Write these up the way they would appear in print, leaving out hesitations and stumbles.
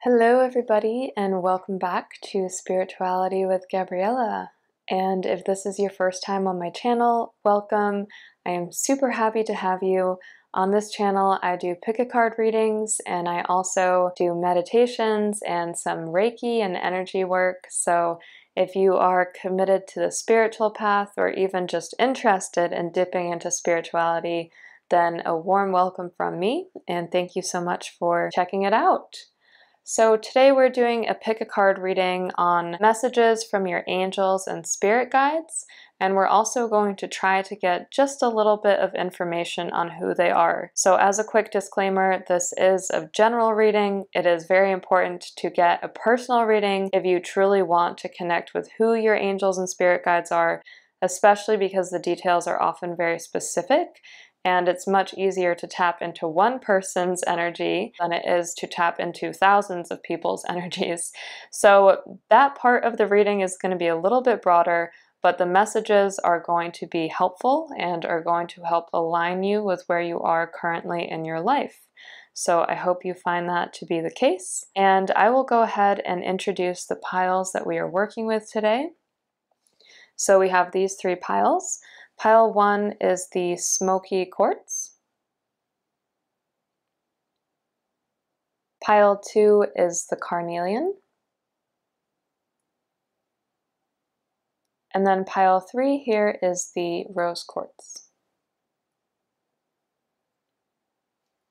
Hello, everybody, and welcome back to Spirituality with Gabriella. And if this is your first time on my channel, welcome. I am super happy to have you. On this channel, I do pick a card readings, and I also do meditations and some Reiki and energy work. So if you are committed to the spiritual path or even just interested in dipping into spirituality, then a warm welcome from me, and thank you so much for checking it out. So today we're doing a pick a card reading on messages from your angels and spirit guides, and we're also going to try to get just a little bit of information on who they are. So as a quick disclaimer, this is a general reading. It is very important to get a personal reading if you truly want to connect with who your angels and spirit guides are, especially because the details are often very specific. And it's much easier to tap into one person's energy than it is to tap into thousands of people's energies. So that part of the reading is going to be a little bit broader, but the messages are going to be helpful and are going to help align you with where you are currently in your life. So I hope you find that to be the case. And I will go ahead and introduce the piles that we are working with today. So we have these three piles. Pile 1 is the Smoky Quartz. Pile 2 is the Carnelian. And then pile 3 here is the Rose Quartz.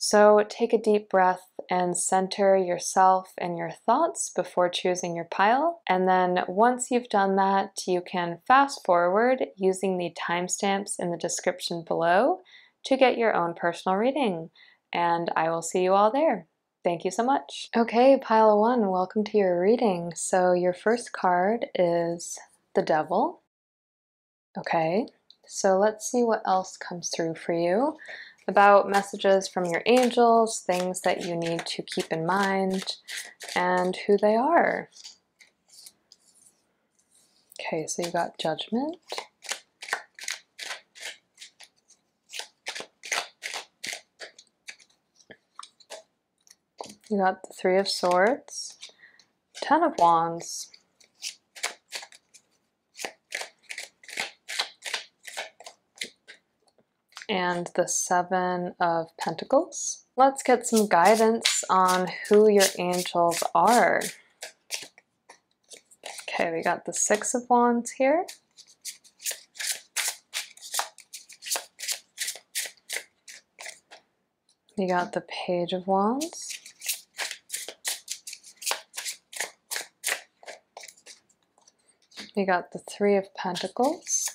So take a deep breath and center yourself and your thoughts before choosing your pile. And then once you've done that, you can fast forward using the timestamps in the description below to get your own personal reading. And I will see you all there. Thank you so much. Okay, pile 1, welcome to your reading. So your first card is the Devil. Okay, so let's see what else comes through for you about messages from your angels, things that you need to keep in mind, and who they are. Okay, so you got Judgment. You got the Three of Swords, Ten of Wands, and the Seven of Pentacles. Let's get some guidance on who your angels are. Okay, we got the Six of Wands here. You got the Page of Wands. You got the Three of Pentacles.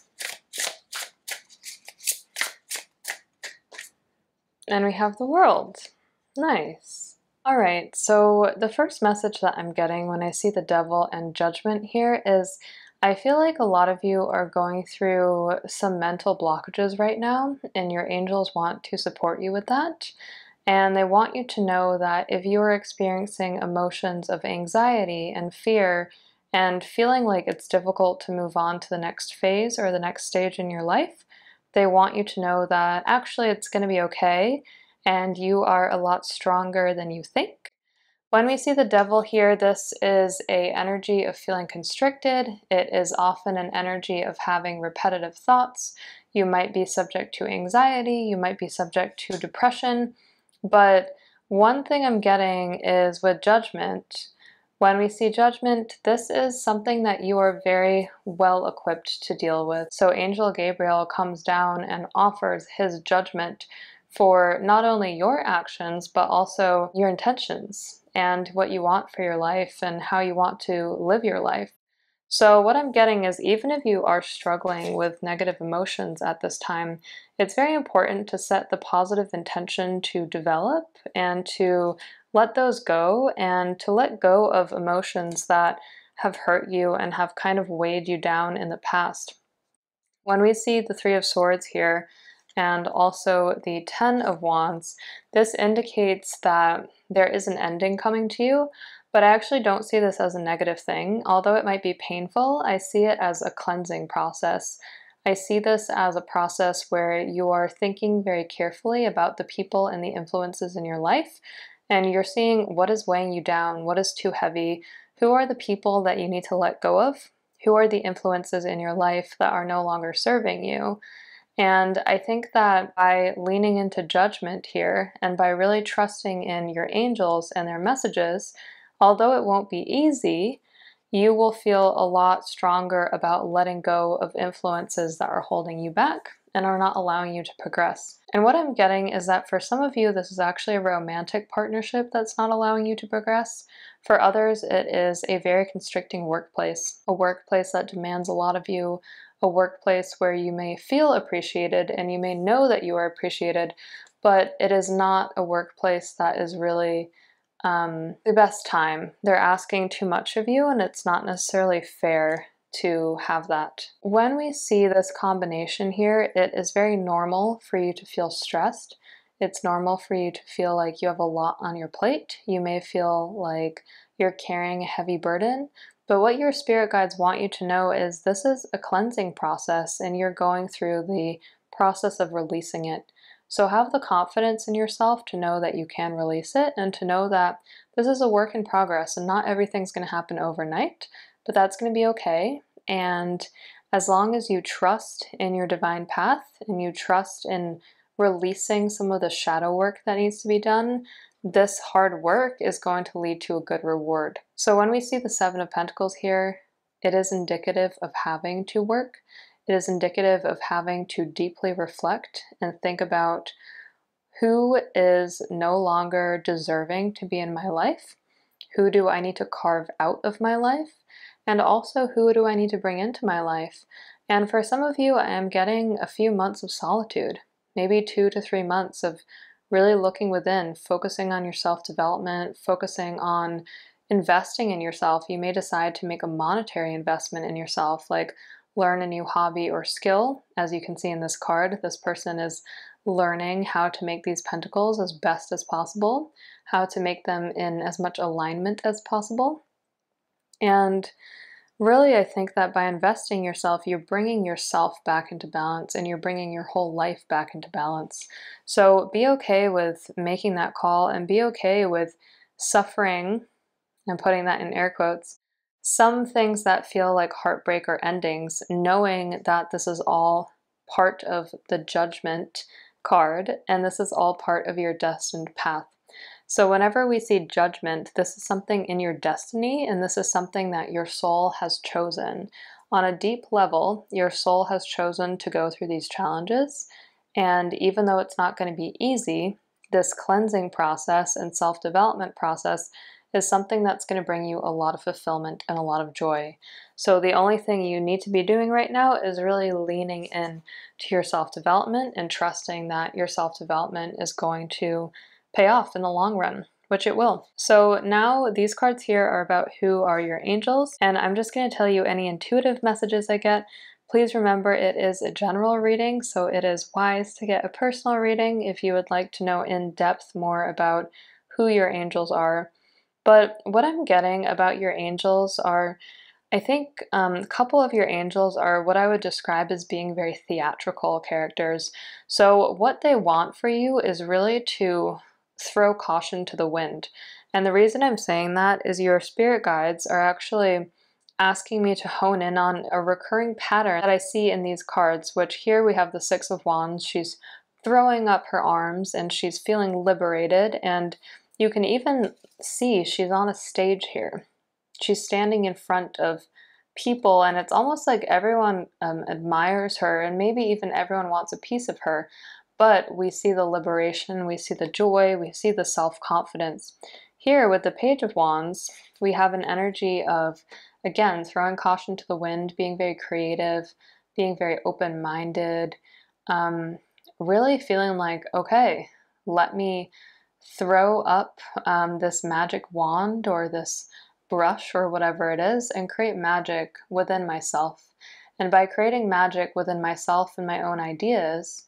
And we have the World. Nice. All right, so the first message that I'm getting when I see the Devil and Judgment here is I feel like a lot of you are going through some mental blockages right now, and your angels want to support you with that. And they want you to know that if you are experiencing emotions of anxiety and fear and feeling like it's difficult to move on to the next phase or the next stage in your life, they want you to know that actually it's going to be okay and you are a lot stronger than you think. When we see the Devil here, this is an energy of feeling constricted. It is often an energy of having repetitive thoughts. You might be subject to anxiety, you might be subject to depression, but one thing I'm getting is with Judgment, when we see Judgment, this is something that you are very well equipped to deal with. So Angel Gabriel comes down and offers his judgment for not only your actions, but also your intentions and what you want for your life and how you want to live your life. So what I'm getting is even if you are struggling with negative emotions at this time, it's very important to set the positive intention to develop and to let those go and to let go of emotions that have hurt you and have kind of weighed you down in the past. When we see the Three of Swords here and also the Ten of Wands, this indicates that there is an ending coming to you, but I actually don't see this as a negative thing. Although it might be painful, I see it as a cleansing process. I see this as a process where you are thinking very carefully about the people and the influences in your life, and you're seeing what is weighing you down, what is too heavy, who are the people that you need to let go of, who are the influences in your life that are no longer serving you. And I think that by leaning into judgment here and by really trusting in your angels and their messages, although it won't be easy, you will feel a lot stronger about letting go of influences that are holding you back and are not allowing you to progress. And what I'm getting is that for some of you, this is actually a romantic partnership that's not allowing you to progress. For others, it is a very constricting workplace, a workplace that demands a lot of you, a workplace where you may feel appreciated and you may know that you are appreciated, but it is not a workplace that is really the best time. They're asking too much of you, and it's not necessarily fair to have that. When we see this combination here, it is very normal for you to feel stressed. It's normal for you to feel like you have a lot on your plate. You may feel like you're carrying a heavy burden, but what your spirit guides want you to know is this is a cleansing process, and you're going through the process of releasing it. So have the confidence in yourself to know that you can release it and to know that this is a work in progress and not everything's going to happen overnight, but that's going to be okay. And as long as you trust in your divine path and you trust in releasing some of the shadow work that needs to be done, this hard work is going to lead to a good reward. So when we see the Seven of Pentacles here, it is indicative of having to work. It is indicative of having to deeply reflect and think about who is no longer deserving to be in my life, who do I need to carve out of my life, and also who do I need to bring into my life. And for some of you, I am getting a few months of solitude, maybe 2 to 3 months of really looking within, focusing on your self-development, focusing on investing in yourself. You may decide to make a monetary investment in yourself, like learn a new hobby or skill. As you can see in this card, this person is learning how to make these pentacles as best as possible, how to make them in as much alignment as possible. And really, I think that by investing yourself, you're bringing yourself back into balance and you're bringing your whole life back into balance. So be okay with making that call and be okay with suffering, and putting that in air quotes, some things that feel like heartbreak or endings, knowing that this is all part of the judgment card and this is all part of your destined path. So whenever we see judgment, this is something in your destiny and this is something that your soul has chosen. On a deep level, your soul has chosen to go through these challenges, and even though it's not going to be easy, this cleansing process and self-development process is something that's going to bring you a lot of fulfillment and a lot of joy. So the only thing you need to be doing right now is really leaning in to your self-development and trusting that your self-development is going to pay off in the long run, which it will. So now these cards here are about who are your angels, and I'm just going to tell you any intuitive messages I get. Please remember it is a general reading, so it is wise to get a personal reading if you would like to know in depth more about who your angels are. But what I'm getting about your angels are, I think a couple of your angels are what I would describe as being very theatrical characters. So what they want for you is really to throw caution to the wind. And the reason I'm saying that is your spirit guides are actually asking me to hone in on a recurring pattern that I see in these cards, which here we have the Six of Wands. She's throwing up her arms and she's feeling liberated, and you can even see she's on a stage here. She's standing in front of people and it's almost like everyone admires her and maybe even everyone wants a piece of her. But we see the liberation, we see the joy, we see the self-confidence. Here with the Page of Wands, we have an energy of, again, throwing caution to the wind, being very creative, being very open-minded, really feeling like, okay, let me throw up this magic wand or this brush or whatever it is and create magic within myself. And by creating magic within myself and my own ideas,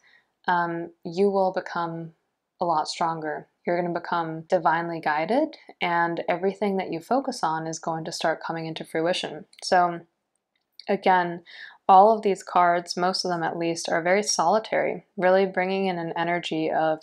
you will become a lot stronger. You're going to become divinely guided, and everything that you focus on is going to start coming into fruition. So again, all of these cards, most of them at least, are very solitary, really bringing in an energy of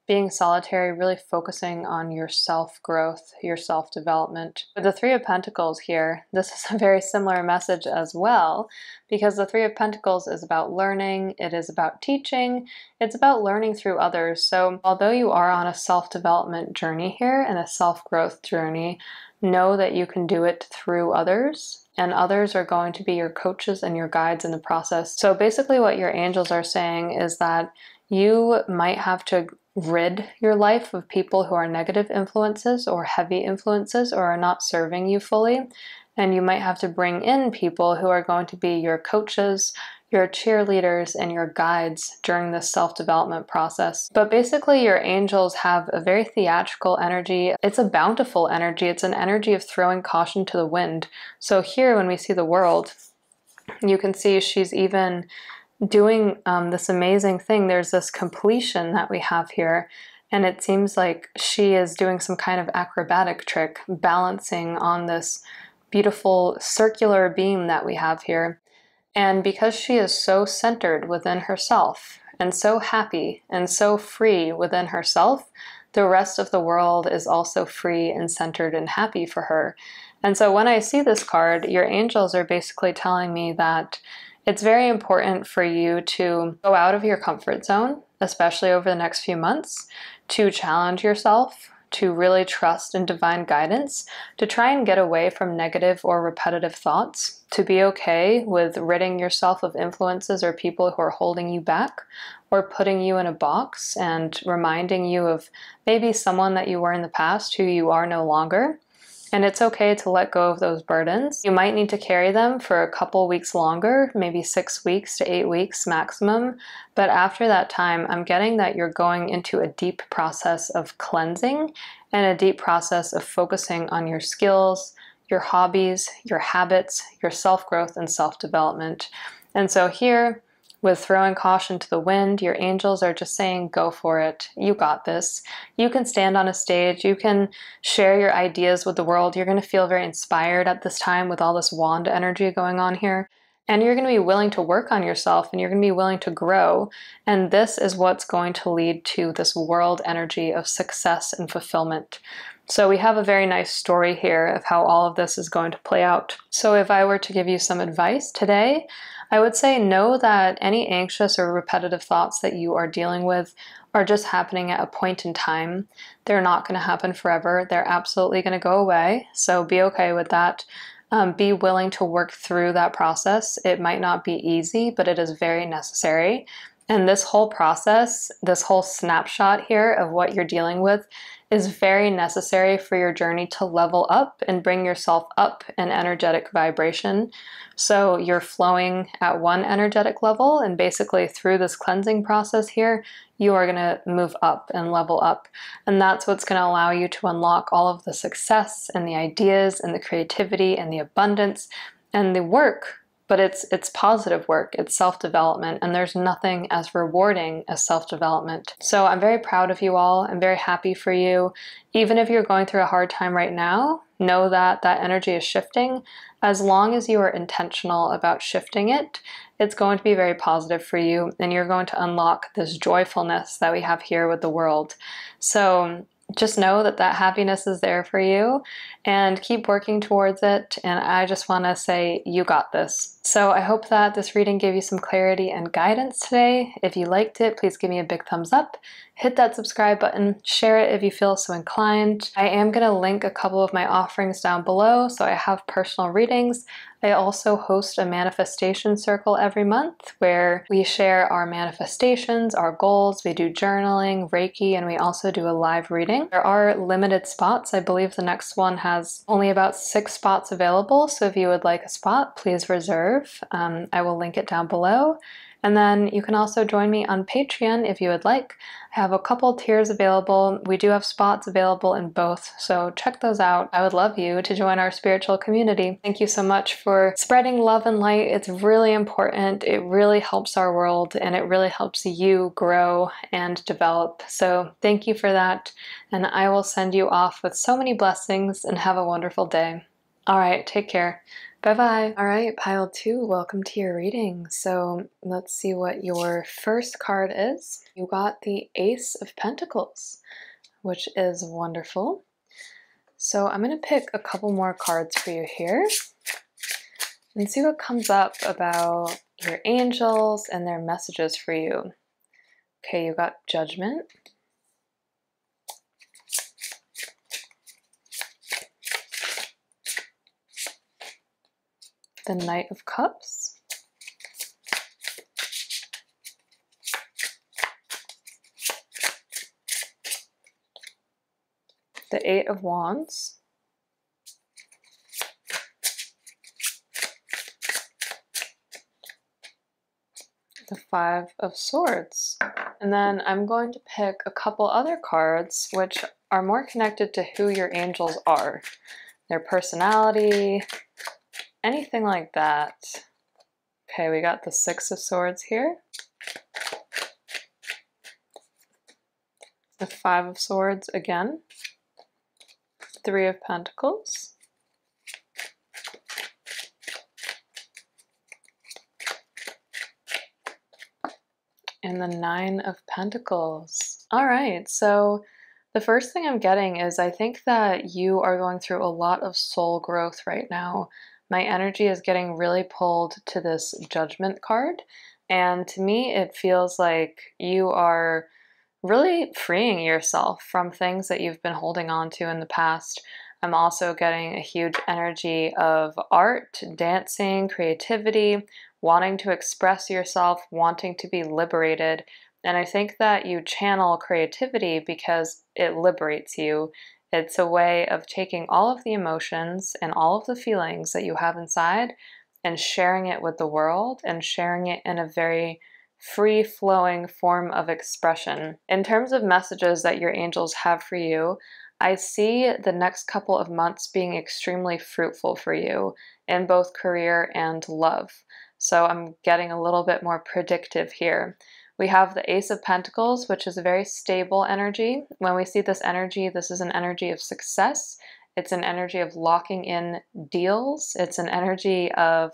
being solitary, really focusing on your self-growth, your self-development. With the Three of Pentacles here, this is a very similar message as well, because the Three of Pentacles is about learning, it is about teaching, it's about learning through others. So although you are on a self-development journey here and a self-growth journey, know that you can do it through others, and others are going to be your coaches and your guides in the process. So basically what your angels are saying is that you might have to rid your life of people who are negative influences or heavy influences or are not serving you fully. And you might have to bring in people who are going to be your coaches, your cheerleaders, and your guides during this self-development process. But basically your angels have a very theatrical energy. It's a bountiful energy. It's an energy of throwing caution to the wind. So here when we see the world, you can see she's even doing this amazing thing. There's this completion that we have here, and it seems like she is doing some kind of acrobatic trick, balancing on this beautiful circular beam that we have here. And because she is so centered within herself and so happy and so free within herself, the rest of the world is also free and centered and happy for her. And so when I see this card, your angels are basically telling me that it's very important for you to go out of your comfort zone, especially over the next few months, to challenge yourself, to really trust in divine guidance, to try and get away from negative or repetitive thoughts, to be okay with ridding yourself of influences or people who are holding you back or putting you in a box and reminding you of maybe someone that you were in the past who you are no longer. And it's okay to let go of those burdens. You might need to carry them for a couple weeks longer, maybe 6 weeks to 8 weeks maximum. But after that time, I'm getting that you're going into a deep process of cleansing and a deep process of focusing on your skills, your hobbies, your habits, your self-growth and self-development. And so here, with throwing caution to the wind, your angels are just saying, go for it. You got this. You can stand on a stage. You can share your ideas with the world. You're going to feel very inspired at this time with all this wand energy going on here. And you're going to be willing to work on yourself and you're going to be willing to grow. And this is what's going to lead to this world energy of success and fulfillment. So we have a very nice story here of how all of this is going to play out. So if I were to give you some advice today, I would say know that any anxious or repetitive thoughts that you are dealing with are just happening at a point in time. They're not going to happen forever. They're absolutely going to go away. So be okay with that. Be willing to work through that process. It might not be easy, but it is very necessary. And this whole process, this whole snapshot here of what you're dealing with is very necessary for your journey to level up and bring yourself up in energetic vibration. So you're flowing at one energetic level, and basically through this cleansing process here, you are going to move up and level up. And that's what's going to allow you to unlock all of the success and the ideas and the creativity and the abundance and the work. But it's positive work, it's self-development, and there's nothing as rewarding as self-development. So I'm very proud of you all. I'm very happy for you. Even if you're going through a hard time right now, know that that energy is shifting. As long as you are intentional about shifting it, it's going to be very positive for you, and you're going to unlock this joyfulness that we have here with the world. So just know that that happiness is there for you and keep working towards it. And I just want to say, you got this. So I hope that this reading gave you some clarity and guidance today. If you liked it, please give me a big thumbs up. Hit that subscribe button, share it if you feel so inclined. I am going to link a couple of my offerings down below. So I have personal readings. I also host a manifestation circle every month where we share our manifestations, our goals. We do journaling, Reiki, and we also do a live reading. There are limited spots. I believe the next one has only about 6 spots available. So if you would like a spot, please reserve. I will link it down below. And then you can also join me on Patreon if you would like. I have a couple tiers available. We do have spots available in both, so check those out. I would love you to join our spiritual community. Thank you so much for spreading love and light. It's really important. It really helps our world, and it really helps you grow and develop. So thank you for that, and I will send you off with so many blessings, and have a wonderful day. All right, take care. Bye. Bye-bye. All right, pile 2, welcome to your reading. So let's see what your first card is. You got the Ace of Pentacles, which is wonderful. So I'm going to pick a couple more cards for you here and see what comes up about your angels and their messages for you. Okay, you got Judgment. The Knight of Cups. The Eight of Wands. The Five of Swords. And then I'm going to pick a couple other cards which are more connected to who your angels are, their personality, anything like that. Okay, we got the Six of Swords here. The Five of Swords again. Three of Pentacles. And the Nine of Pentacles. All right, so the first thing I'm getting is I think that you are going through a lot of soul growth right now. My energy is getting really pulled to this Judgment card, and to me it feels like you are really freeing yourself from things that you've been holding on to in the past. I'm also getting a huge energy of art, dancing, creativity, wanting to express yourself, wanting to be liberated. And I think that you channel creativity because it liberates you. It's a way of taking all of the emotions and all of the feelings that you have inside and sharing it with the world and sharing it in a very free-flowing form of expression. In terms of messages that your angels have for you, I see the next couple of months being extremely fruitful for you in both career and love. So I'm getting a little bit more predictive here. We have the Ace of Pentacles, which is a very stable energy. When we see this energy, this is an energy of success. It's an energy of locking in deals. It's an energy of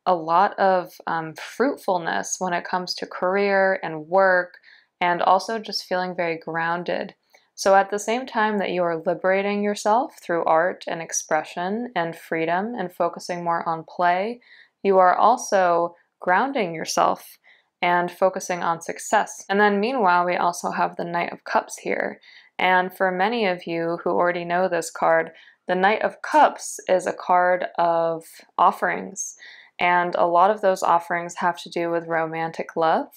a lot of fruitfulness when it comes to career and work, and also just feeling very grounded. So at the same time that you are liberating yourself through art and expression and freedom and focusing more on play, you are also grounding yourself and focusing on success. And then meanwhile, we also have the Knight of Cups here. And for many of you who already know this card, the Knight of Cups is a card of offerings. And a lot of those offerings have to do with romantic love.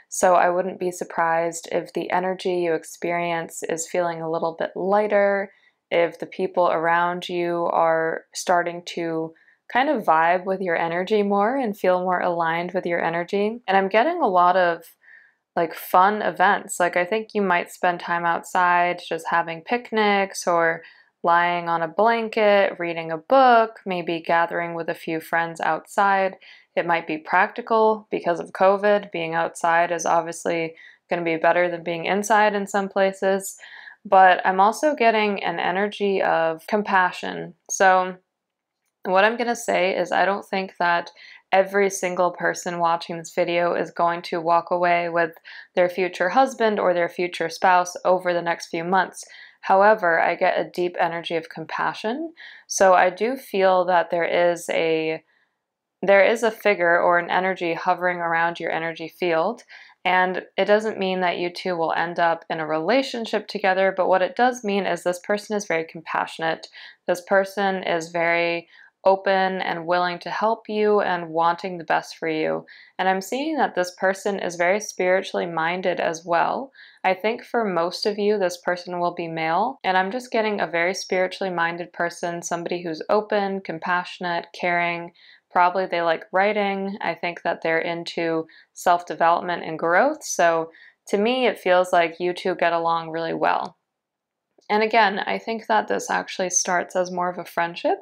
So I wouldn't be surprised if the energy you experience is feeling a little bit lighter, if the people around you are starting to kind of vibe with your energy more and feel more aligned with your energy. And I'm getting a lot of like fun events. Like I think you might spend time outside just having picnics or lying on a blanket, reading a book, maybe gathering with a few friends outside. It might be practical because of COVID. Being outside is obviously going to be better than being inside in some places. But I'm also getting an energy of compassion. So what I'm going to say is I don't think that every single person watching this video is going to walk away with their future husband or their future spouse over the next few months. However, I get a deep energy of compassion. So I do feel that there is a figure or an energy hovering around your energy field. And it doesn't mean that you two will end up in a relationship together, but what it does mean is this person is very compassionate. This person is very open and willing to help you and wanting the best for you. And I'm seeing that this person is very spiritually minded as well. I think for most of you, this person will be male, and I'm just getting a very spiritually minded person, somebody who's open, compassionate, caring. Probably they like writing. I think that they're into self-development and growth. So to me, it feels like you two get along really well. And again, I think that this actually starts as more of a friendship.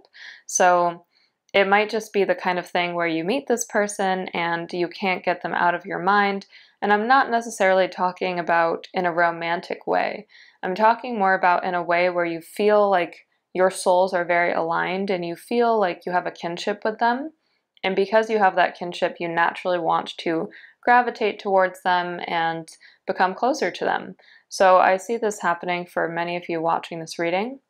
So it might just be the kind of thing where you meet this person and you can't get them out of your mind. And I'm not necessarily talking about in a romantic way. I'm talking more about in a way where you feel like your souls are very aligned and you feel like you have a kinship with them. And because you have that kinship, you naturally want to gravitate towards them and become closer to them. So I see this happening for many of you watching this reading.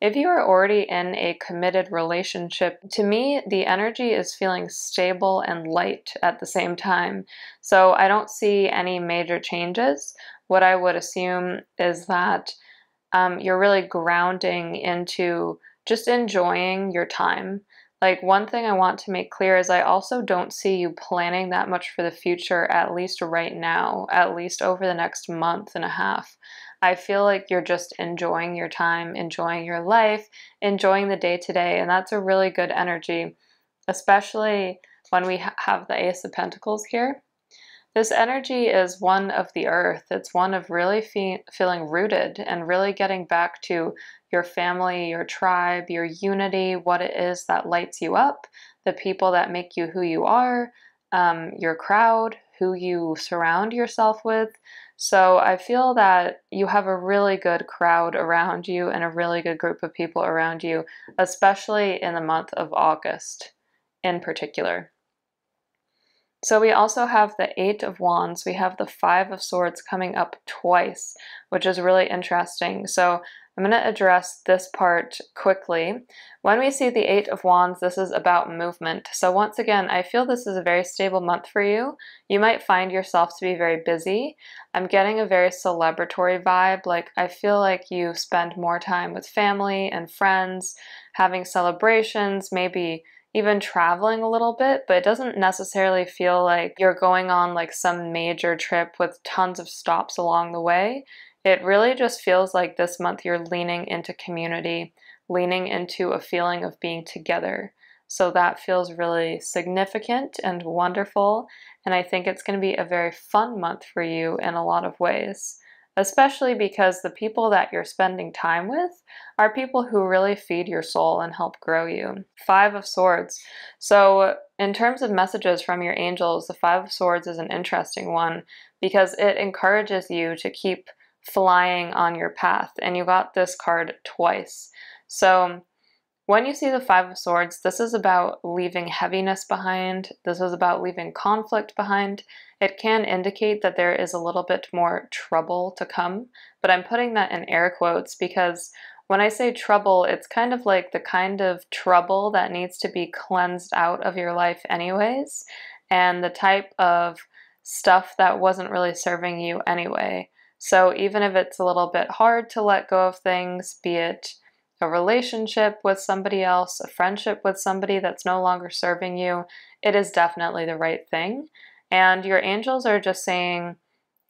If you are already in a committed relationship, to me, the energy is feeling stable and light at the same time. So I don't see any major changes. What I would assume is that you're really grounding into just enjoying your time. Like, one thing I want to make clear is I also don't see you planning that much for the future, at least right now, at least over the next month and a half. I feel like you're just enjoying your time, enjoying your life, enjoying the day to day, and that's a really good energy, especially when we have the Ace of Pentacles here. This energy is one of the earth. It's one of really feeling rooted and really getting back to your family, your tribe, your unity, what it is that lights you up, the people that make you who you are, your crowd, who you surround yourself with. So I feel that you have a really good crowd around you and a really good group of people around you, especially in the month of August in particular. So we also have the Eight of Wands. We have the Five of Swords coming up twice, which is really interesting. So I'm going to address this part quickly. When we see the Eight of Wands, this is about movement. So once again, I feel this is a very stable month for you. You might find yourself to be very busy. I'm getting a very celebratory vibe. Like, I feel like you spend more time with family and friends, having celebrations, maybe even traveling a little bit, but it doesn't necessarily feel like you're going on like some major trip with tons of stops along the way. It really just feels like this month you're leaning into community, leaning into a feeling of being together. So that feels really significant and wonderful, and I think it's going to be a very fun month for you in a lot of ways. Especially because the people that you're spending time with are people who really feed your soul and help grow you. Five of Swords. So in terms of messages from your angels, the Five of Swords is an interesting one because it encourages you to keep flying on your path. And you got this card twice. So when you see the Five of Swords, this is about leaving heaviness behind. This is about leaving conflict behind. It can indicate that there is a little bit more trouble to come, but I'm putting that in air quotes because when I say trouble, it's kind of like the kind of trouble that needs to be cleansed out of your life anyways, and the type of stuff that wasn't really serving you anyway. So even if it's a little bit hard to let go of things, be it a relationship with somebody else, a friendship with somebody that's no longer serving you, it is definitely the right thing. And your angels are just saying,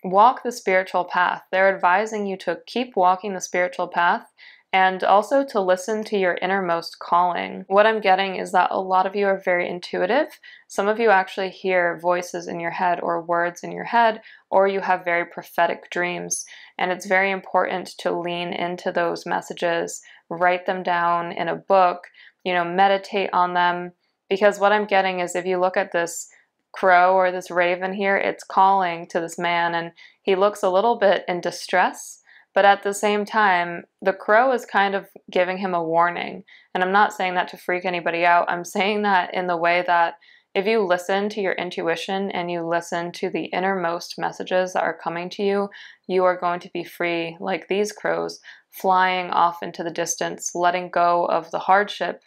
walk the spiritual path. They're advising you to keep walking the spiritual path and also to listen to your innermost calling. What I'm getting is that a lot of you are very intuitive. Some of you actually hear voices in your head or words in your head, or you have very prophetic dreams. And it's very important to lean into those messages, write them down in a book, meditate on them. Because what I'm getting is if you look at this crow or this raven here, it's calling to this man and he looks a little bit in distress. But at the same time, the crow is kind of giving him a warning. And I'm not saying that to freak anybody out. I'm saying that in the way that if you listen to your intuition and you listen to the innermost messages that are coming to you, you are going to be free like these crows, flying off into the distance, letting go of the hardship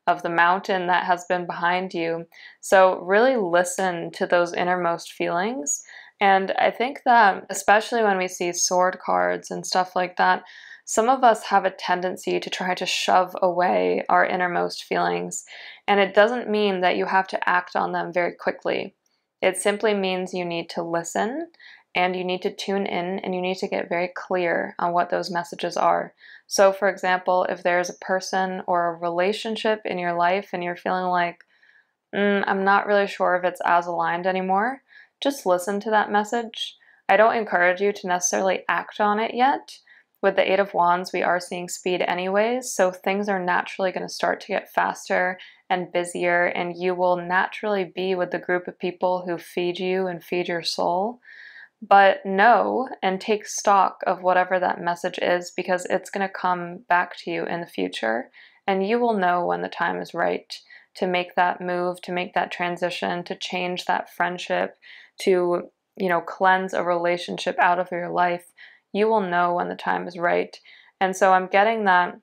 of the mountain that has been behind you. So really listen to those innermost feelings. And I think that especially when we see sword cards and stuff like that, some of us have a tendency to try to shove away our innermost feelings. And it doesn't mean that you have to act on them very quickly. It simply means you need to listen and you need to tune in and you need to get very clear on what those messages are. So for example, if there's a person or a relationship in your life and you're feeling like, I'm not really sure if it's as aligned anymore, just listen to that message. I don't encourage you to necessarily act on it yet. With the Eight of Wands, we are seeing speed anyways, so things are naturally going to start to get faster and busier, and you will naturally be with the group of people who feed you and feed your soul. But know and take stock of whatever that message is, because it's going to come back to you in the future, and you will know when the time is right to make that move, to make that transition, to change that friendship, to, cleanse a relationship out of your life. You will know when the time is right. And so I'm getting that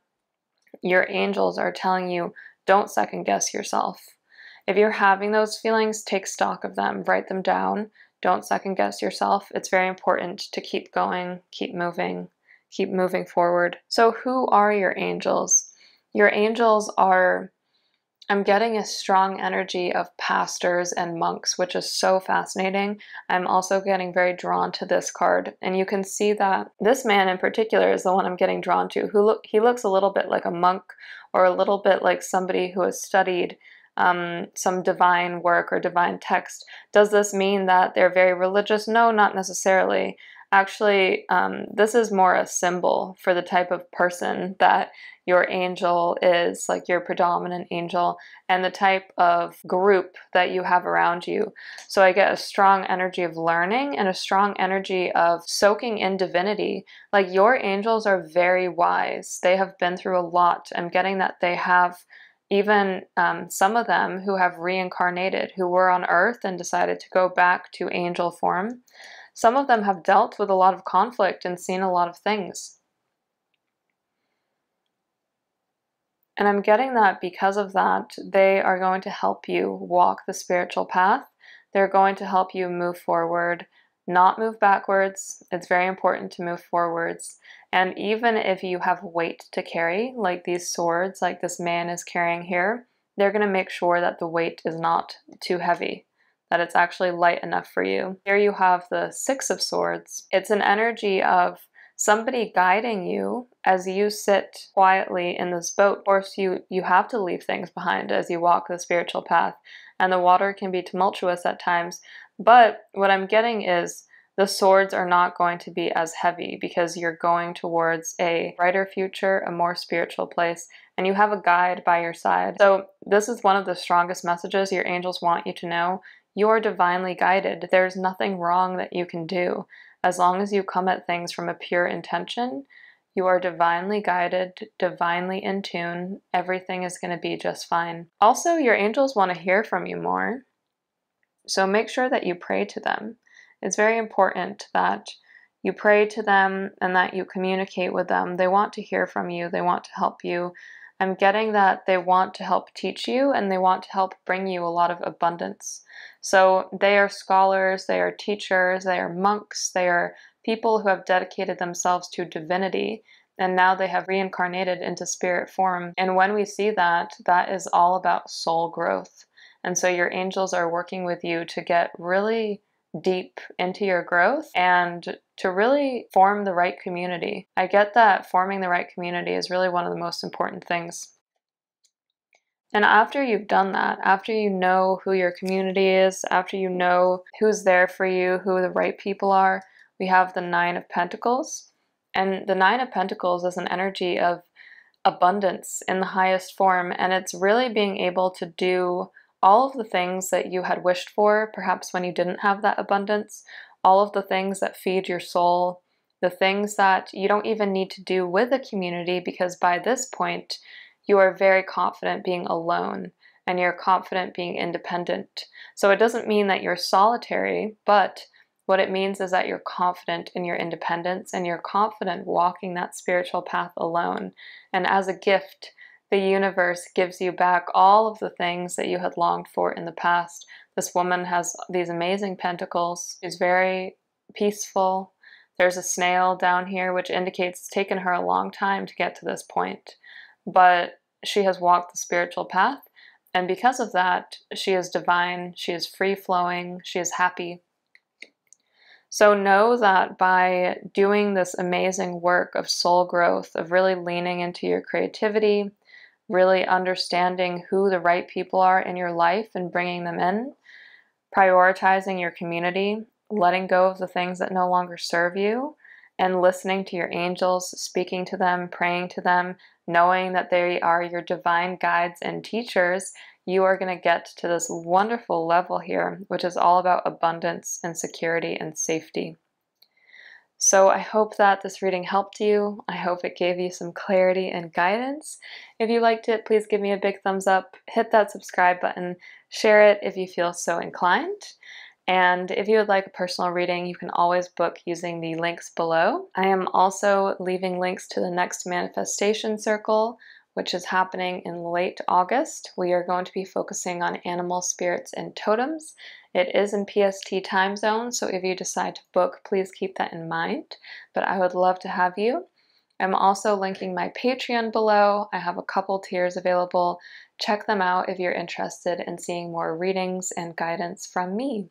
your angels are telling you, don't second guess yourself. If you're having those feelings, take stock of them, write them down. Don't second guess yourself. It's very important to keep going, keep moving forward. So, who are your angels? Your angels are, I'm getting a strong energy of pastors and monks, which is so fascinating. I'm also getting very drawn to this card, and you can see that this man in particular is the one I'm getting drawn to. He looks a little bit like a monk, or a little bit like somebody who has studied some divine work or divine text. Does this mean that they're very religious? No, not necessarily. Actually, this is more a symbol for the type of person that your angel is, like your predominant angel, and the type of group that you have around you. So I get a strong energy of learning and a strong energy of soaking in divinity. Like, your angels are very wise. They have been through a lot. I'm getting that they have even some of them who have reincarnated, who were on earth and decided to go back to angel form. Some of them have dealt with a lot of conflict and seen a lot of things. And I'm getting that because of that, they are going to help you walk the spiritual path. They're going to help you move forward, not move backwards. It's very important to move forwards. And even if you have weight to carry, like these swords, like this man is carrying here, they're going to make sure that the weight is not too heavy, that it's actually light enough for you. Here you have the Six of Swords. It's an energy of somebody guiding you as you sit quietly in this boat. Of course, you have to leave things behind as you walk the spiritual path, and the water can be tumultuous at times. But what I'm getting is the swords are not going to be as heavy, because you're going towards a brighter future, a more spiritual place, and you have a guide by your side. So this is one of the strongest messages your angels want you to know. You're divinely guided. There's nothing wrong that you can do. As long as you come at things from a pure intention, you are divinely guided, divinely in tune. Everything is going to be just fine. Also, your angels want to hear from you more, so make sure that you pray to them. It's very important that you pray to them and that you communicate with them. They want to hear from you. They want to help you. I'm getting that they want to help teach you, and they want to help bring you a lot of abundance. So they are scholars, they are teachers, they are monks, they are people who have dedicated themselves to divinity, and now they have reincarnated into spirit form. And when we see that, that is all about soul growth. And so your angels are working with you to get really deep into your growth and to really form the right community. I get that forming the right community is really one of the most important things. And after you've done that, after you know who your community is, after you know who's there for you, who the right people are, we have the Nine of Pentacles. And the Nine of Pentacles is an energy of abundance in the highest form, and it's really being able to do all of the things that you had wished for, perhaps when you didn't have that abundance, all of the things that feed your soul, the things that you don't even need to do with a community, because by this point, you are very confident being alone and you're confident being independent. So it doesn't mean that you're solitary, but what it means is that you're confident in your independence and you're confident walking that spiritual path alone. And as a gift, the universe gives you back all of the things that you had longed for in the past. This woman has these amazing pentacles. She's very peaceful. There's a snail down here, which indicates it's taken her a long time to get to this point. But she has walked the spiritual path. And because of that, she is divine. She is free-flowing. She is happy. So know that by doing this amazing work of soul growth, of really leaning into your creativity, really understanding who the right people are in your life and bringing them in, prioritizing your community, letting go of the things that no longer serve you, and listening to your angels, speaking to them, praying to them, knowing that they are your divine guides and teachers, you are going to get to this wonderful level here, which is all about abundance and security and safety. So I hope that this reading helped you. I hope it gave you some clarity and guidance. If you liked it, please give me a big thumbs up, hit that subscribe button, share it if you feel so inclined. And if you would like a personal reading, you can always book using the links below. I am also leaving links to the next manifestation circle, which is happening in late August. We are going to be focusing on animal spirits and totems. It is in PST time zone, so if you decide to book, please keep that in mind. But I would love to have you. I'm also linking my Patreon below. I have a couple tiers available. Check them out if you're interested in seeing more readings and guidance from me.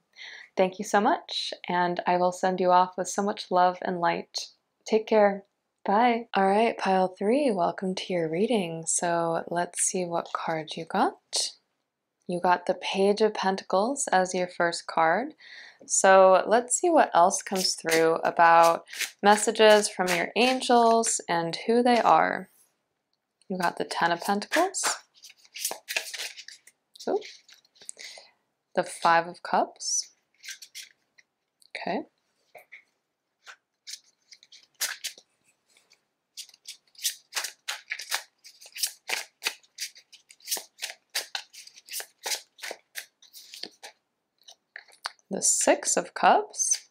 Thank you so much, and I will send you off with so much love and light. Take care. Bye. All right, pile 3, welcome to your reading. So let's see what card you got. You got the Page of Pentacles as your first card. So let's see what else comes through about messages from your angels and who they are. You got the Ten of Pentacles. Ooh. The Five of Cups. Okay. The Six of Cups.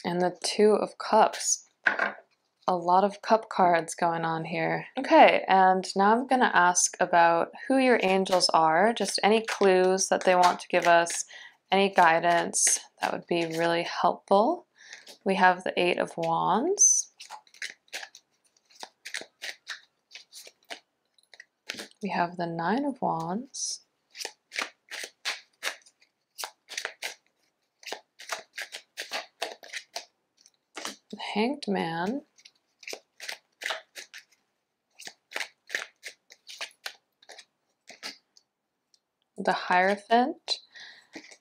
And the Two of Cups. A lot of cup cards going on here. Okay, and now I'm going to ask about who your angels are, just any clues that they want to give us, any guidance that would be really helpful. We have the Eight of Wands. We have the Nine of Wands. The Hanged Man. The Hierophant,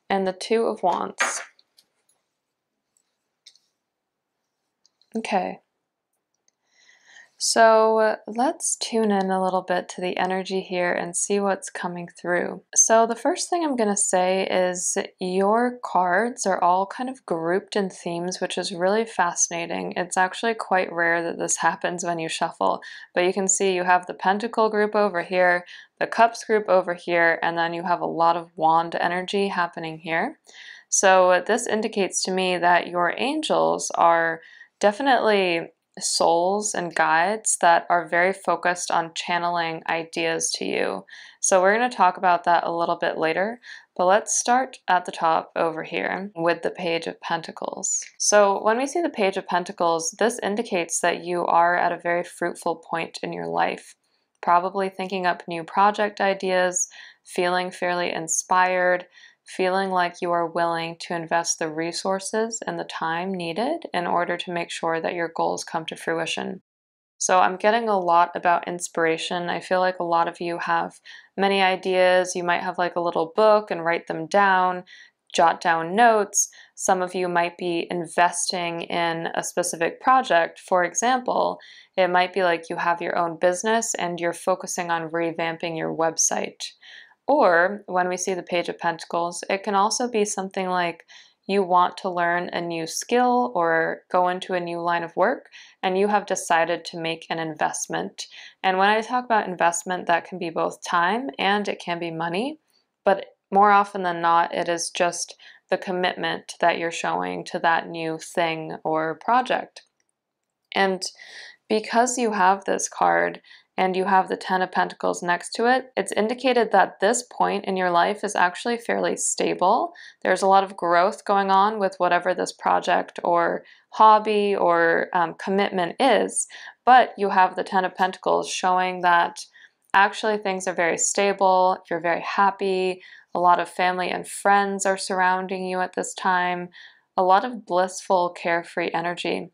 and the Two of Wands. Okay. So let's tune in a little bit to the energy here and see what's coming through. So the first thing I'm going to say is your cards are all kind of grouped in themes, which is really fascinating. It's actually quite rare that this happens when you shuffle, but you can see you have the Pentacle group over here, the Cups group over here, and then you have a lot of Wand energy happening here. So this indicates to me that your angels are definitely souls and guides that are very focused on channeling ideas to you. So we're going to talk about that a little bit later, but let's start at the top over here with the Page of Pentacles. So when we see the Page of Pentacles, this indicates that you are at a very fruitful point in your life, probably thinking up new project ideas, feeling fairly inspired, feeling like you are willing to invest the resources and the time needed in order to make sure that your goals come to fruition. So I'm getting a lot about inspiration. I feel like a lot of you have many ideas. You might have like a little book and write them down, jot down notes. Some of you might be investing in a specific project. For example, it might be like you have your own business and you're focusing on revamping your website. Or when we see the Page of Pentacles, it can also be something like you want to learn a new skill or go into a new line of work, and you have decided to make an investment. And when I talk about investment, that can be both time and it can be money, but more often than not, it is just the commitment that you're showing to that new thing or project. And because you have this card, and you have the Ten of Pentacles next to it, it's indicated that this point in your life is actually fairly stable. There's a lot of growth going on with whatever this project or hobby or commitment is, but you have the Ten of Pentacles showing that actually things are very stable, you're very happy, a lot of family and friends are surrounding you at this time, a lot of blissful, carefree energy.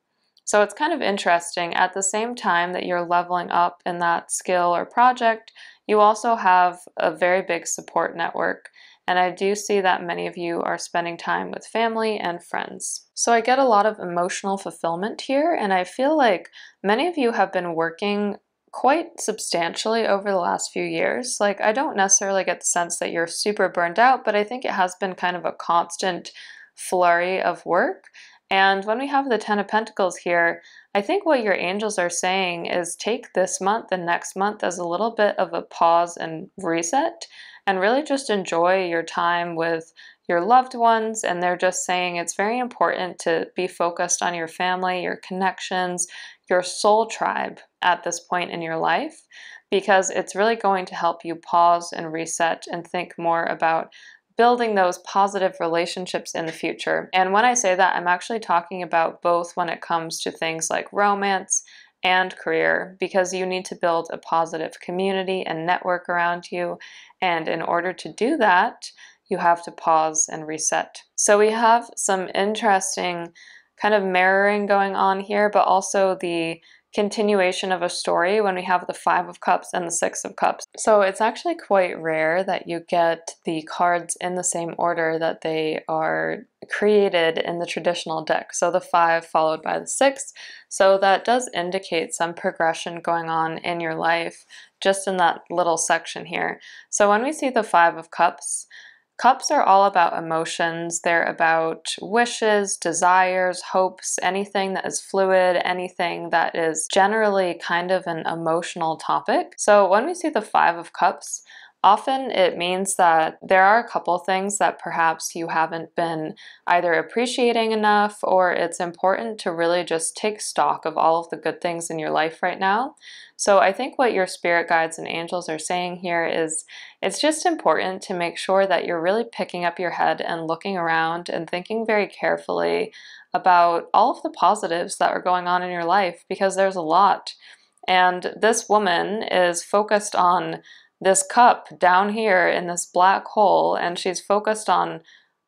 So it's kind of interesting. At the same time that you're leveling up in that skill or project, you also have a very big support network. And I do see that many of you are spending time with family and friends. So I get a lot of emotional fulfillment here, and I feel like many of you have been working quite substantially over the last few years. Like, I don't necessarily get the sense that you're super burned out, but I think it has been kind of a constant flurry of work. And when we have the Ten of Pentacles here, I think what your angels are saying is take this month and next month as a little bit of a pause and reset, and really just enjoy your time with your loved ones. And they're just saying it's very important to be focused on your family, your connections, your soul tribe at this point in your life, because it's really going to help you pause and reset and think more about building those positive relationships in the future. And when I say that, I'm actually talking about both when it comes to things like romance and career, because you need to build a positive community and network around you. And in order to do that, you have to pause and reset. So we have some interesting kind of mirroring going on here, but also the continuation of a story when we have the Five of Cups and the Six of Cups. So it's actually quite rare that you get the cards in the same order that they are created in the traditional deck. So the five followed by the six. So that does indicate some progression going on in your life just in that little section here. So when we see the Five of Cups, cups are all about emotions. They're about wishes, desires, hopes, anything that is fluid, anything that is generally kind of an emotional topic. So when we see the Five of Cups, often it means that there are a couple things that perhaps you haven't been either appreciating enough, or it's important to really just take stock of all of the good things in your life right now. So I think what your spirit guides and angels are saying here is it's just important to make sure that you're really picking up your head and looking around and thinking very carefully about all of the positives that are going on in your life, because there's a lot. And this woman is focused on this cup down here in this black hole, and she's focused on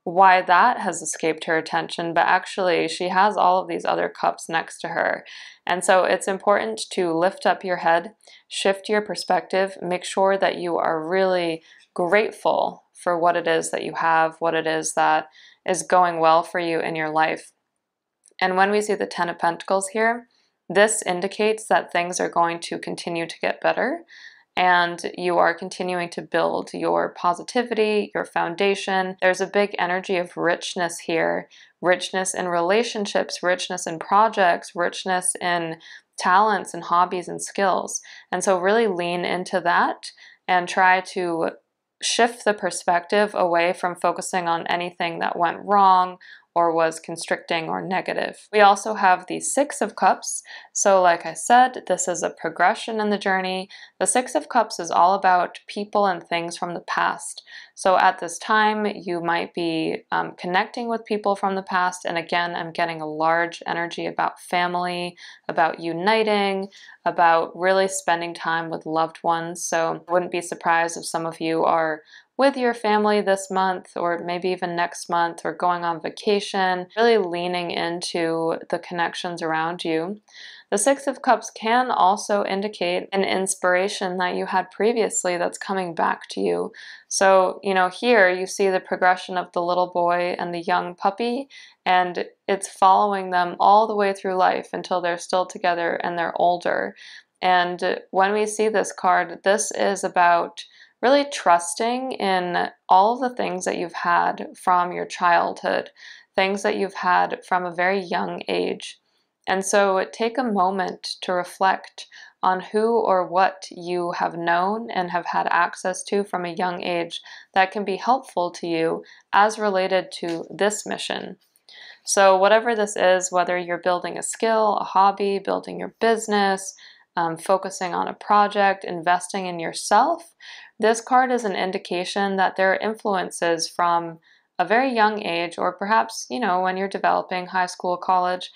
why that has escaped her attention, but actually she has all of these other cups next to her. And so it's important to lift up your head, shift your perspective, make sure that you are really grateful for what it is that you have, what it is that is going well for you in your life. And when we see the Ten of Pentacles here, this indicates that things are going to continue to get better, and you are continuing to build your positivity, your foundation. There's a big energy of richness here, richness in relationships, richness in projects, richness in talents and hobbies and skills. And so really lean into that and try to shift the perspective away from focusing on anything that went wrong or was constricting or negative. We also have the Six of Cups. So like I said, this is a progression in the journey. The Six of Cups is all about people and things from the past. So at this time, you might be connecting with people from the past. And again, I'm getting a large energy about family, about uniting, about really spending time with loved ones. So I wouldn't be surprised if some of you are with your family this month, or maybe even next month, or going on vacation, really leaning into the connections around you. The Six of Cups can also indicate an inspiration that you had previously that's coming back to you. So, here you see the progression of the little boy and the young puppy, and it's following them all the way through life until they're still together and they're older. And when we see this card, this is about really trusting in all of the things that you've had from your childhood, things that you've had from a very young age. And so take a moment to reflect on who or what you have known and have had access to from a young age that can be helpful to you as related to this mission. So whatever this is, whether you're building a skill, a hobby, building your business, focusing on a project, investing in yourself, this card is an indication that there are influences from a very young age, or perhaps, when you're developing high school, college,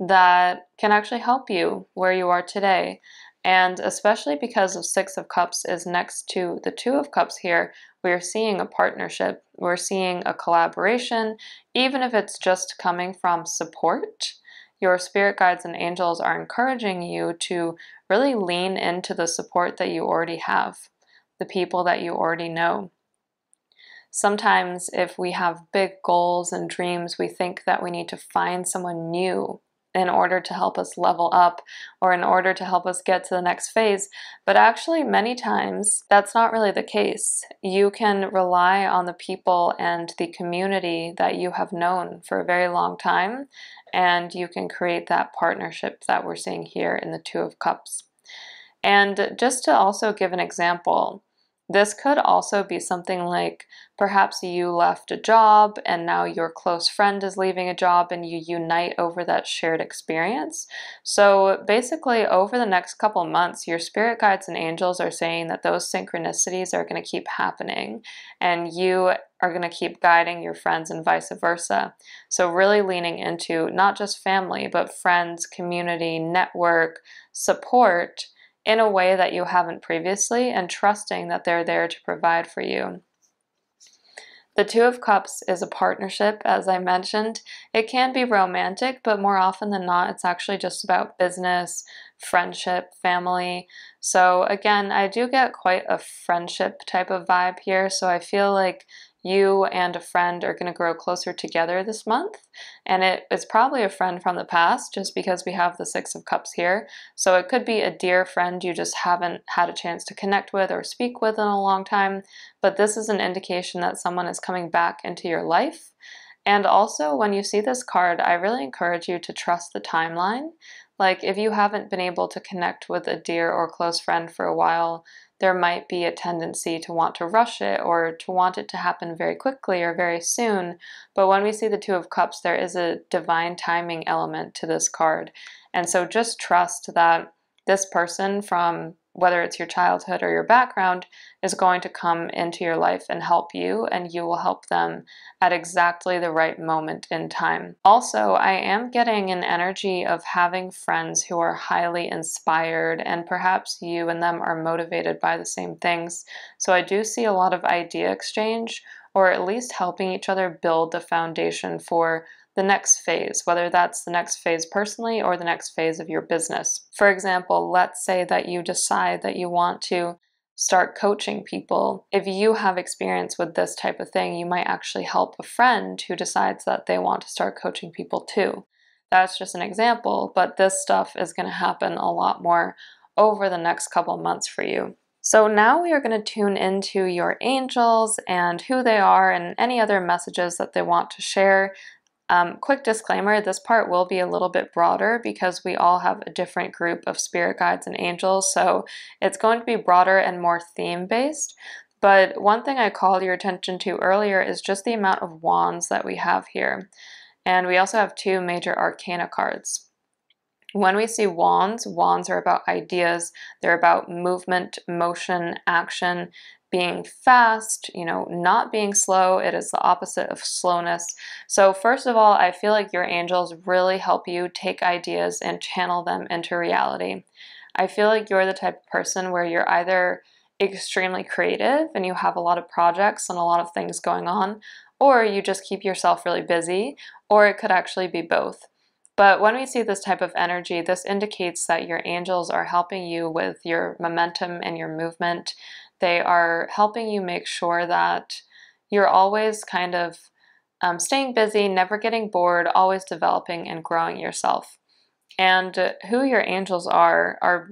that can actually help you where you are today. And especially because of Six of Cups is next to the Two of Cups here, we're seeing a partnership, we're seeing a collaboration, even if it's just coming from support. Your spirit guides and angels are encouraging you to really lean into the support that you already have, the people that you already know. Sometimes if we have big goals and dreams, we think that we need to find someone new in order to help us level up or in order to help us get to the next phase. But actually, many times, that's not really the case. You can rely on the people and the community that you have known for a very long time, and you can create that partnership that we're seeing here in the Two of Cups. And just to also give an example, this could also be something like perhaps you left a job and now your close friend is leaving a job and you unite over that shared experience. So basically, over the next couple months, your spirit guides and angels are saying that those synchronicities are going to keep happening and you are going to keep guiding your friends and vice versa. So really leaning into not just family, but friends, community, network, support in a way that you haven't previously, and trusting that they're there to provide for you. The Two of Cups is a partnership, as I mentioned. It can be romantic, but more often than not, it's actually just about business, friendship, family. So again, I do get quite a friendship type of vibe here, so I feel like you and a friend are going to grow closer together this month, and it's probably a friend from the past just because we have the Six of Cups here. So it could be a dear friend you just haven't had a chance to connect with or speak with in a long time, but this is an indication that someone is coming back into your life. And also, when you see this card, I really encourage you to trust the timeline. Like, if you haven't been able to connect with a dear or close friend for a while, there might be a tendency to want to rush it or to want it to happen very quickly or very soon. But when we see the Two of Cups, there is a divine timing element to this card. And so just trust that this person, from whether it's your childhood or your background, is going to come into your life and help you, and you will help them at exactly the right moment in time. Also, I am getting an energy of having friends who are highly inspired, and perhaps you and them are motivated by the same things. So I do see a lot of idea exchange, or at least helping each other build the foundation for the next phase, whether that's the next phase personally or the next phase of your business. For example, let's say that you decide that you want to start coaching people. If you have experience with this type of thing, you might actually help a friend who decides that they want to start coaching people too. That's just an example, but this stuff is going to happen a lot more over the next couple months for you. So now we are going to tune into your angels and who they are and any other messages that they want to share. Quick disclaimer, this part will be a little bit broader because we all have a different group of spirit guides and angels, so it's going to be broader and more theme-based. But one thing I called your attention to earlier is just the amount of wands that we have here. And we also have two major arcana cards. When we see wands, wands are about ideas. They're about movement, motion, action, being fast, not being slow. It is the opposite of slowness. So first of all, I feel like your angels really help you take ideas and channel them into reality. I feel like you're the type of person where you're either extremely creative and you have a lot of projects and a lot of things going on, or you just keep yourself really busy, or it could actually be both. But when we see this type of energy, this indicates that your angels are helping you with your momentum and your movement. They are helping you make sure that you're always kind of staying busy, never getting bored, always developing and growing yourself. And who your angels are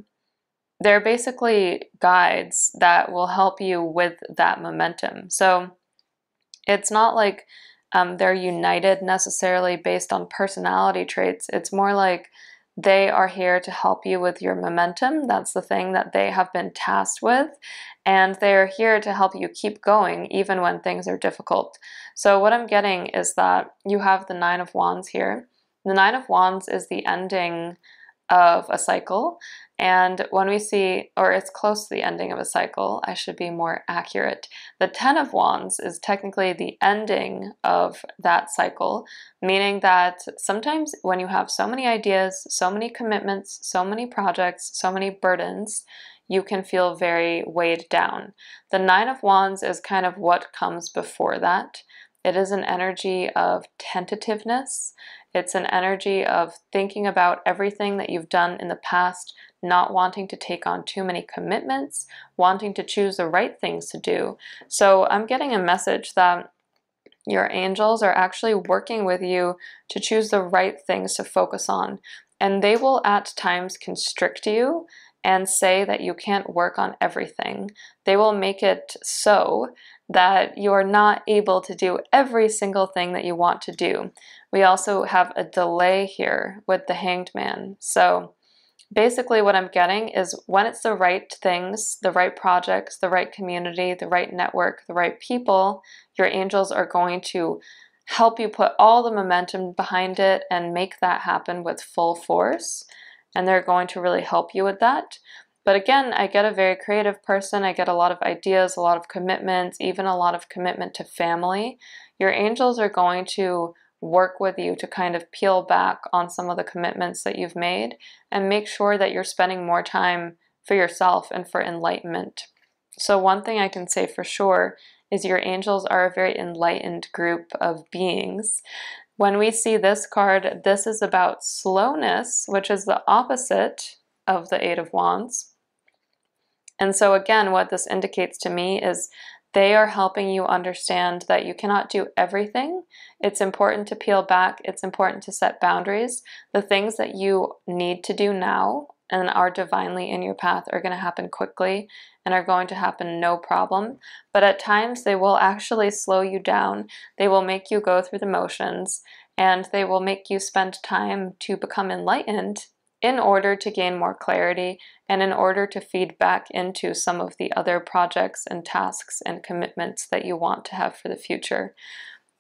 they're basically guides that will help you with that momentum. So it's not like they're united necessarily based on personality traits. It's more like they are here to help you with your momentum. That's the thing that they have been tasked with. And they are here to help you keep going even when things are difficult. So what I'm getting is that you have the Nine of Wands here. The Nine of Wands is the ending of a cycle. And when we see, or it's close to the ending of a cycle, I should be more accurate. The Ten of Wands is technically the ending of that cycle, meaning that sometimes when you have so many ideas, so many commitments, so many projects, so many burdens, you can feel very weighed down. The Nine of Wands is kind of what comes before that. It is an energy of tentativeness. It's an energy of thinking about everything that you've done in the past, not wanting to take on too many commitments, wanting to choose the right things to do. So I'm getting a message that Your angels are actually working with you to choose the right things to focus on. And they will at times constrict you and say that you can't work on everything. They will make it so that you are not able to do every single thing that you want to do. We also have a delay here with the Hanged Man. So basically what I'm getting is when it's the right things, the right projects, the right community, the right network, the right people, your angels are going to help you put all the momentum behind it and make that happen with full force. And they're going to really help you with that. But again, I get a very creative person. I get a lot of ideas, a lot of commitments, even a lot of commitment to family. Your angels are going to work with you to kind of peel back on some of the commitments that you've made and make sure that you're spending more time for yourself and for enlightenment. So one thing I can say for sure is your angels are a very enlightened group of beings. When we see this card, this is about slowness, which is the opposite of the Eight of Wands. And so again, what this indicates to me is they are helping you understand that you cannot do everything. It's important to peel back. It's important to set boundaries. The things that you need to do now and are divinely in your path are going to happen quickly and are going to happen no problem. But at times they will actually slow you down. They will make you go through the motions and they will make you spend time to become enlightened in order to gain more clarity and in order to feed back into some of the other projects and tasks and commitments that you want to have for the future.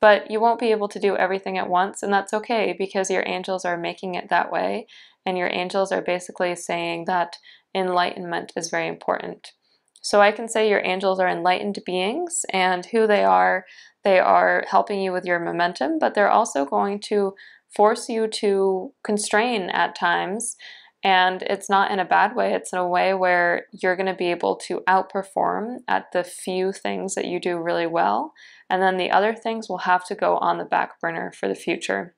But you won't be able to do everything at once, and that's okay because your angels are making it that way, and your angels are basically saying that enlightenment is very important. So I can say your angels are enlightened beings, and who they are helping you with your momentum, but they're also going to force you to constrain at times. And it's not in a bad way, it's in a way where you're going to be able to outperform at the few things that you do really well. And then the other things will have to go on the back burner for the future.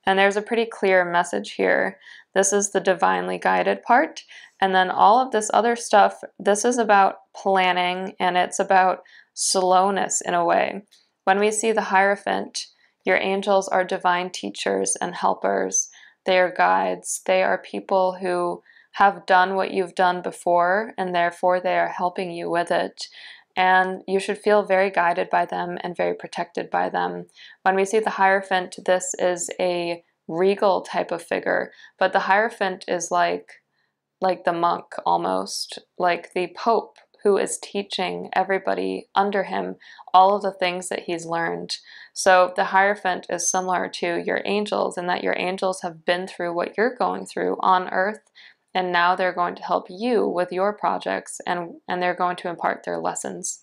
And there's a pretty clear message here. This is the divinely guided part. And then all of this other stuff, this is about planning and it's about slowness in a way. When we see the Hierophant, your angels are divine teachers and helpers. They are guides. They are people who have done what you've done before, and therefore they are helping you with it. And you should feel very guided by them and very protected by them. When we see the Hierophant, this is a regal type of figure, but the Hierophant is like the monk almost, like the Pope who is teaching everybody under him all of the things that he's learned. So the Hierophant is similar to your angels in that your angels have been through what you're going through on earth, and now they're going to help you with your projects and they're going to impart their lessons.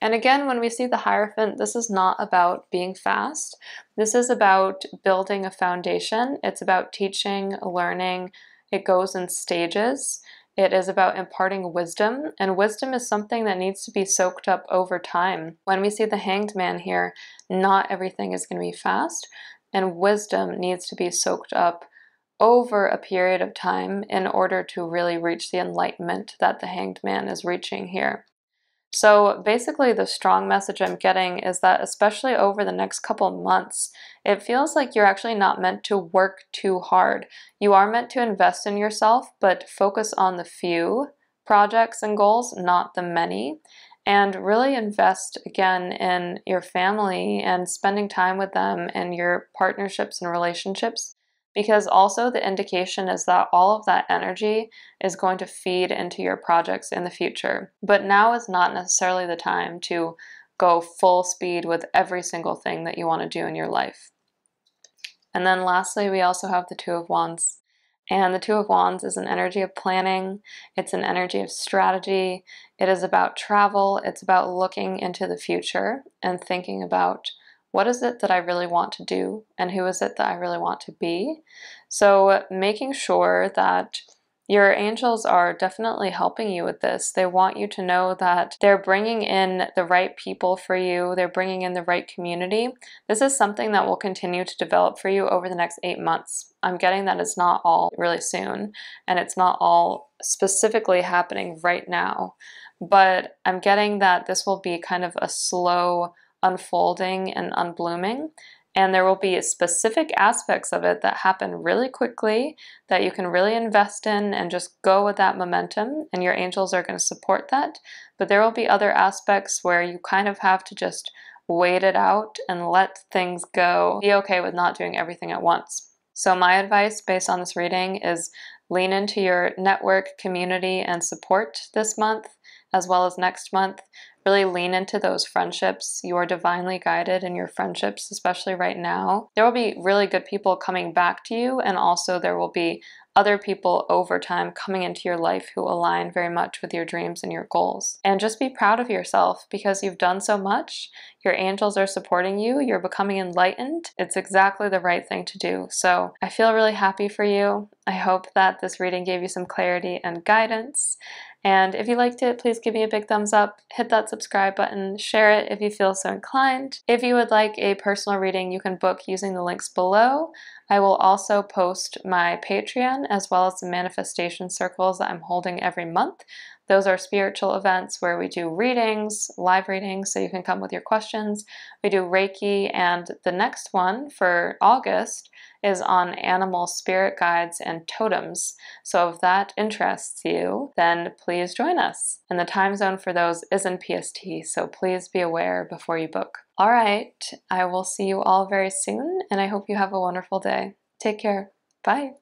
And again, when we see the Hierophant, this is not about being fast. This is about building a foundation. It's about teaching, learning. It goes in stages. It is about imparting wisdom, and wisdom is something that needs to be soaked up over time. When we see the Hanged Man here, not everything is going to be fast, and wisdom needs to be soaked up over a period of time in order to really reach the enlightenment that the Hanged Man is reaching here. So basically the strong message I'm getting is that especially over the next couple months, it feels like you're actually not meant to work too hard. You are meant to invest in yourself, but focus on the few projects and goals, not the many. And really invest again in your family and spending time with them and your partnerships and relationships. Because also the indication is that all of that energy is going to feed into your projects in the future. But now is not necessarily the time to go full speed with every single thing that you want to do in your life. And then lastly, we also have the Two of Wands. And the Two of Wands is an energy of planning. It's an energy of strategy. It is about travel. It's about looking into the future and thinking about what is it that I really want to do and who is it that I really want to be. So making sure that your angels are definitely helping you with this. They want you to know that they're bringing in the right people for you. They're bringing in the right community. This is something that will continue to develop for you over the next 8 months. I'm getting that it's not all really soon, and it's not all specifically happening right now. But I'm getting that this will be kind of a slow unfolding and unblooming. And there will be specific aspects of it that happen really quickly that you can really invest in and just go with that momentum, and your angels are going to support that. But there will be other aspects where you kind of have to just wait it out and let things go. Be okay with not doing everything at once. So my advice based on this reading is lean into your network, community, and support this month, as well as next month. Really lean into those friendships. You are divinely guided in your friendships, especially right now. There will be really good people coming back to you, and also there will be other people over time coming into your life who align very much with your dreams and your goals. And just be proud of yourself because you've done so much. Your angels are supporting you. You're becoming enlightened. It's exactly the right thing to do. So I feel really happy for you. I hope that this reading gave you some clarity and guidance. And if you liked it, please give me a big thumbs up, hit that subscribe button, share it if you feel so inclined. If you would like a personal reading, you can book using the links below. I will also post my Patreon as well as the manifestation circles that I'm holding every month. Those are spiritual events where we do readings, live readings, so you can come with your questions. We do Reiki, and the next one for August is on animal spirit guides and totems. So if that interests you, then please join us. And the time zone for those is in PST, so please be aware before you book. All right, I will see you all very soon, and I hope you have a wonderful day. Take care. Bye.